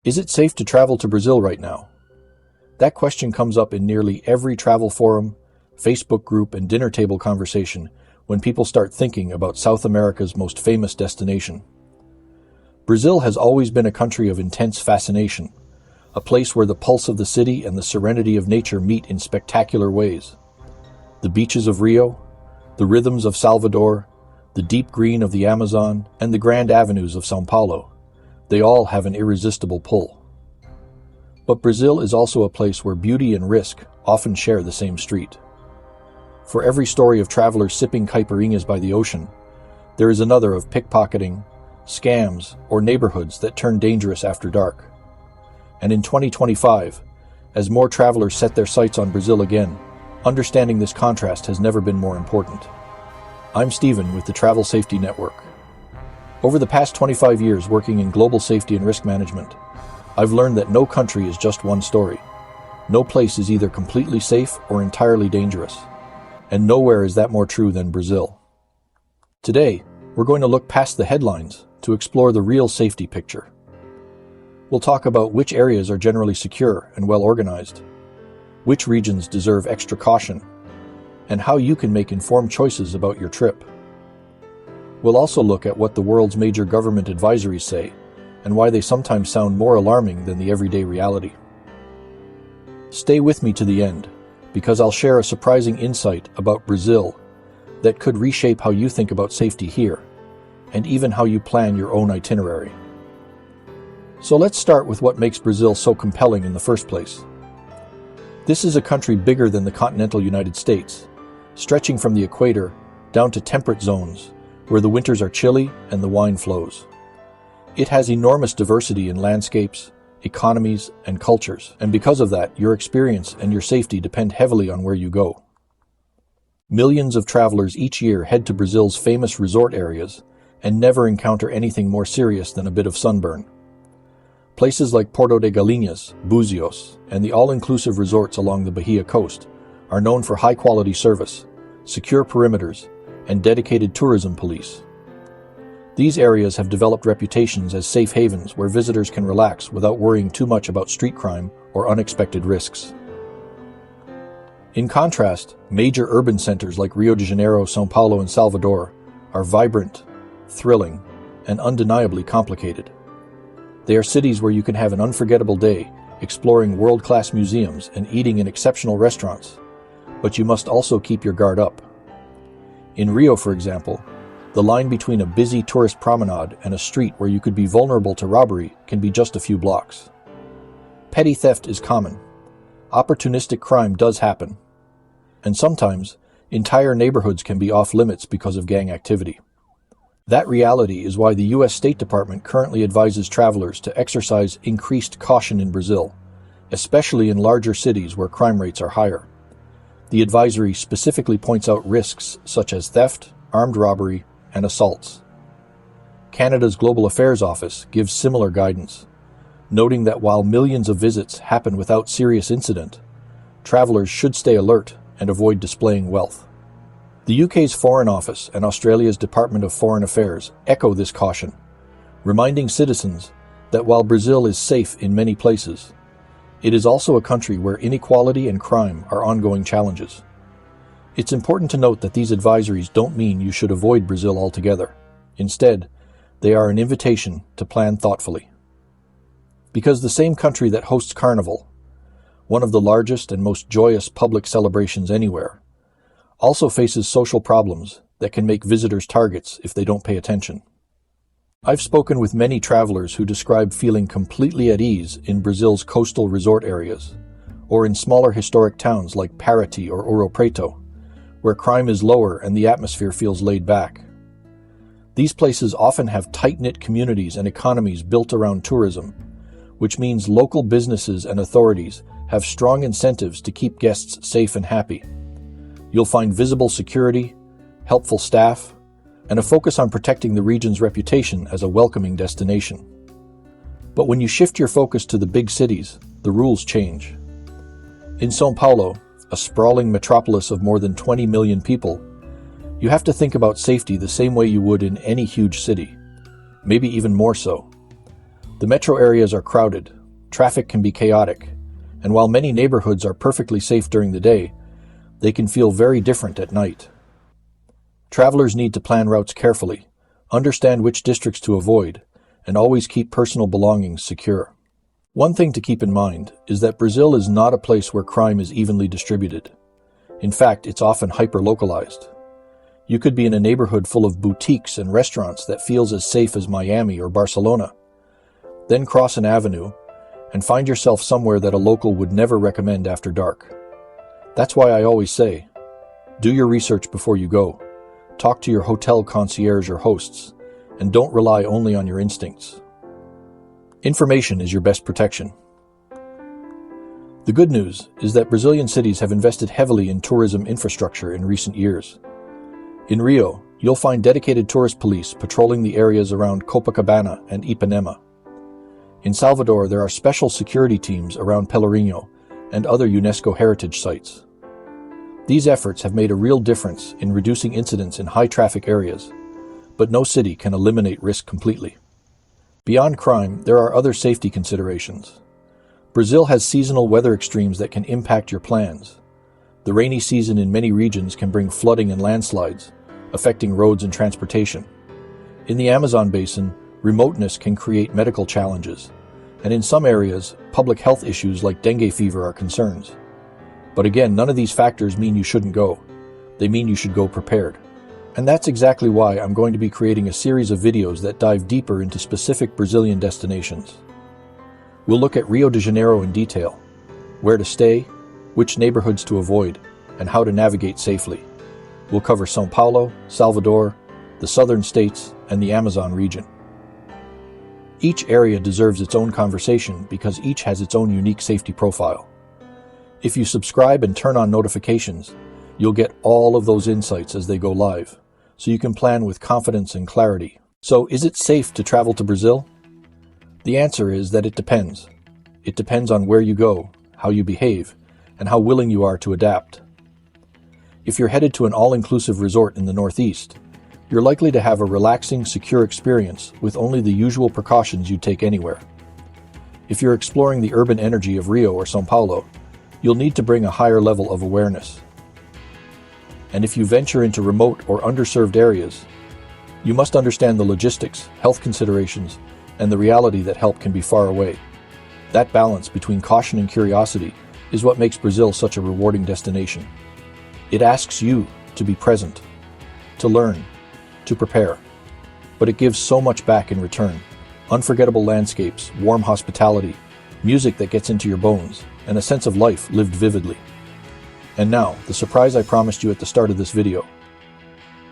Is it safe to travel to Brazil right now? That question comes up in nearly every travel forum, Facebook group, and dinner table conversation when people start thinking about South America's most famous destination. Brazil has always been a country of intense fascination, a place where the pulse of the city and the serenity of nature meet in spectacular ways. The beaches of Rio, the rhythms of Salvador, the deep green of the Amazon, and the grand avenues of São Paulo, they all have an irresistible pull. But Brazil is also a place where beauty and risk often share the same street. For every story of travelers sipping caipirinhas by the ocean, there is another of pickpocketing, scams, or neighborhoods that turn dangerous after dark. And in 2025, as more travelers set their sights on Brazil again, understanding this contrast has never been more important. I'm Stephen with the Travel Safety Network. Over the past 25 years working in global safety and risk management, I've learned that no country is just one story. No place is either completely safe or entirely dangerous. And nowhere is that more true than Brazil. Today, we're going to look past the headlines to explore the real safety picture. We'll talk about which areas are generally secure and well organized, which regions deserve extra caution, and how you can make informed choices about your trip. We'll also look at what the world's major government advisories say and why they sometimes sound more alarming than the everyday reality. Stay with me to the end, because I'll share a surprising insight about Brazil that could reshape how you think about safety here, and even how you plan your own itinerary. So let's start with what makes Brazil so compelling in the first place. This is a country bigger than the continental United States, stretching from the equator down to temperate zones, where the winters are chilly and the wine flows. It has enormous diversity in landscapes, economies, and cultures, and because of that, your experience and your safety depend heavily on where you go. Millions of travelers each year head to Brazil's famous resort areas and never encounter anything more serious than a bit of sunburn. Places like Porto de Galinhas, Búzios, and the all-inclusive resorts along the Bahia coast are known for high-quality service, secure perimeters, and dedicated tourism police. These areas have developed reputations as safe havens where visitors can relax without worrying too much about street crime or unexpected risks. In contrast, major urban centers like Rio de Janeiro, São Paulo, and Salvador are vibrant, thrilling, and undeniably complicated. They are cities where you can have an unforgettable day exploring world-class museums and eating in exceptional restaurants, but you must also keep your guard up. In Rio, for example, the line between a busy tourist promenade and a street where you could be vulnerable to robbery can be just a few blocks. Petty theft is common. Opportunistic crime does happen. And sometimes, entire neighborhoods can be off limits because of gang activity. That reality is why the U.S. State Department currently advises travelers to exercise increased caution in Brazil, especially in larger cities where crime rates are higher. The advisory specifically points out risks such as theft, armed robbery, and assaults. Canada's Global Affairs Office gives similar guidance, noting that while millions of visits happen without serious incident, travelers should stay alert and avoid displaying wealth. The UK's Foreign Office and Australia's Department of Foreign Affairs echo this caution, reminding citizens that while Brazil is safe in many places, it is also a country where inequality and crime are ongoing challenges. It's important to note that these advisories don't mean you should avoid Brazil altogether. Instead, they are an invitation to plan thoughtfully. Because the same country that hosts Carnival, one of the largest and most joyous public celebrations anywhere, also faces social problems that can make visitors targets if they don't pay attention. I've spoken with many travelers who describe feeling completely at ease in Brazil's coastal resort areas, or in smaller historic towns like Paraty or Ouro Preto, where crime is lower and the atmosphere feels laid back. These places often have tight-knit communities and economies built around tourism, which means local businesses and authorities have strong incentives to keep guests safe and happy. You'll find visible security, helpful staff, and a focus on protecting the region's reputation as a welcoming destination. But when you shift your focus to the big cities, the rules change. In São Paulo, a sprawling metropolis of more than 20 million people, you have to think about safety the same way you would in any huge city, maybe even more so. The metro areas are crowded, traffic can be chaotic, and while many neighborhoods are perfectly safe during the day, they can feel very different at night. Travelers need to plan routes carefully, understand which districts to avoid, and always keep personal belongings secure. One thing to keep in mind is that Brazil is not a place where crime is evenly distributed. In fact, it's often hyper-localized. You could be in a neighborhood full of boutiques and restaurants that feels as safe as Miami or Barcelona. Then cross an avenue and find yourself somewhere that a local would never recommend after dark. That's why I always say, do your research before you go. Talk to your hotel concierge or hosts, and don't rely only on your instincts. Information is your best protection. The good news is that Brazilian cities have invested heavily in tourism infrastructure in recent years. In Rio, you'll find dedicated tourist police patrolling the areas around Copacabana and Ipanema. In Salvador, there are special security teams around Pelourinho and other UNESCO heritage sites. These efforts have made a real difference in reducing incidents in high-traffic areas, but no city can eliminate risk completely. Beyond crime, there are other safety considerations. Brazil has seasonal weather extremes that can impact your plans. The rainy season in many regions can bring flooding and landslides, affecting roads and transportation. In the Amazon basin, remoteness can create medical challenges, and in some areas, public health issues like dengue fever are concerns. But again, none of these factors mean you shouldn't go. They mean you should go prepared. And that's exactly why I'm going to be creating a series of videos that dive deeper into specific Brazilian destinations. We'll look at Rio de Janeiro in detail, where to stay, which neighborhoods to avoid, and how to navigate safely. We'll cover São Paulo, Salvador, the southern states, and the Amazon region. Each area deserves its own conversation because each has its own unique safety profile. If you subscribe and turn on notifications, you'll get all of those insights as they go live, so you can plan with confidence and clarity. So, is it safe to travel to Brazil? The answer is that it depends. It depends on where you go, how you behave, and how willing you are to adapt. If you're headed to an all-inclusive resort in the Northeast, you're likely to have a relaxing, secure experience with only the usual precautions you'd take anywhere. If you're exploring the urban energy of Rio or São Paulo, you'll need to bring a higher level of awareness. And if you venture into remote or underserved areas, you must understand the logistics, health considerations, and the reality that help can be far away. That balance between caution and curiosity is what makes Brazil such a rewarding destination. It asks you to be present, to learn, to prepare, but it gives so much back in return. Unforgettable landscapes, warm hospitality, music that gets into your bones, and a sense of life lived vividly. And now, the surprise I promised you at the start of this video.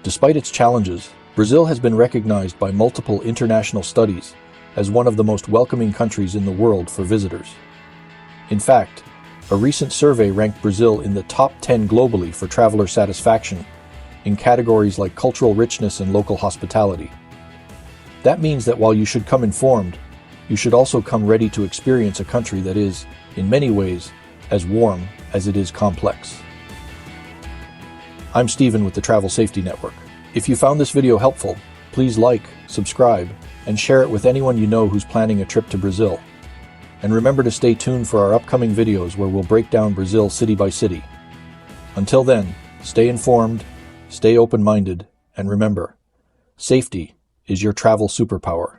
Despite its challenges, Brazil has been recognized by multiple international studies as one of the most welcoming countries in the world for visitors. In fact, a recent survey ranked Brazil in the top 10 globally for traveler satisfaction in categories like cultural richness and local hospitality. That means that while you should come informed, you should also come ready to experience a country that is, in many ways, as warm as it is complex. I'm Steven with the Travel Safety Network. If you found this video helpful, please like, subscribe, and share it with anyone you know who's planning a trip to Brazil. And remember to stay tuned for our upcoming videos where we'll break down Brazil city by city. Until then, stay informed, stay open-minded, and remember, safety is your travel superpower.